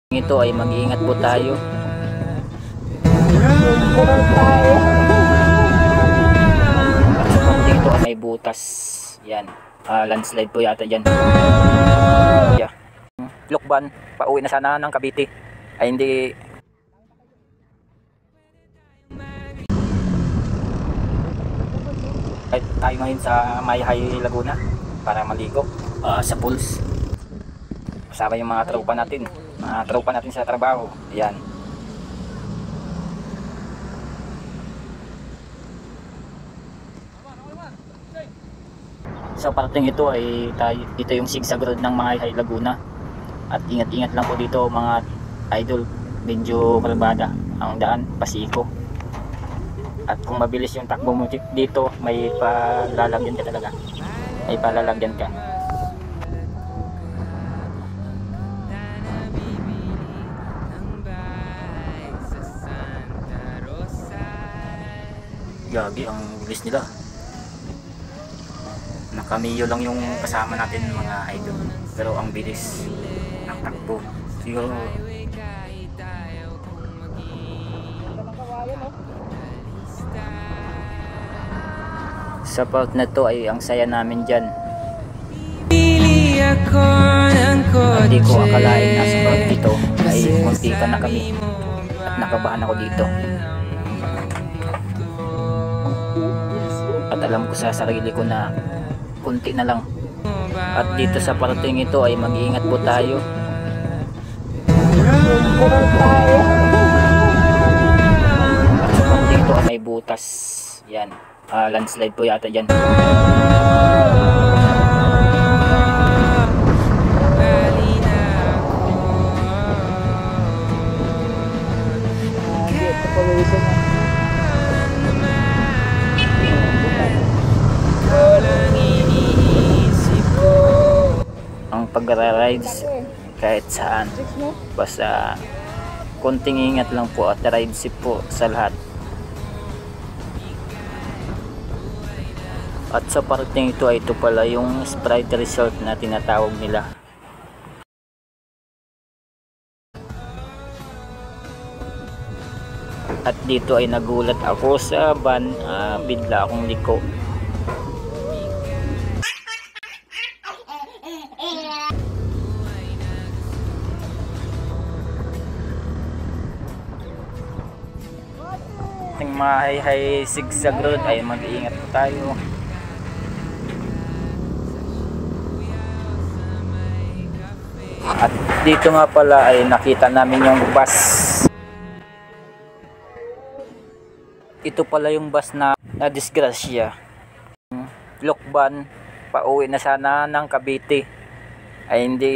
Ito ay mag-iingat po tayo. At sa konti ito ay may butas. Yan. Landslide po yata dyan. Yeah. Lokban, pauwi na sana ng Cavite. Ay hindi. Ay, tayo ngayon sa Mayhay, Laguna para maligo sa pools. Kasama yung mga tropa natin sa trabaho. Ayan. Sa parting ito ay ito yung zigzag road ng Mayhay, Laguna. At ingat-ingat lang po dito mga idol. Medyo kalbada ang daan, pasiko. At kung mabilis yung takbo mo dito, may palalagyan ka talaga. May palalagyan ka. Gagi, ang bilis nila. Nakamiyo lang yung kasama natin mga idol. Pero ang bilis ng takbo. Siguro sa part na to ay ang saya namin dyan. Hindi ko akalain na sa part dito ay munti pa na kami at nakabahan ako dito. At alam ko sa sarili ko na kunti na lang. At dito sa parting ito ay mag-iingat po tayo. At sa parting ito ay may butas. Yan. Landslide po yata dyan. Ang pag-rides kahit saan, basta konting ingat lang po at ride safe po sa lahat. At sa parting ito ay ito pala yung Sprite Resort na tinatawag nila. At dito ay nagulat ako sa van, bigla akong liko. Ang Mayhay zigzag road ay mag-iingat po tayo. At dito nga pala ay nakita namin yung bus. Ito pala yung bus na disgrasya. Lokban, pauwi na sana ng Cavite. Ay hindi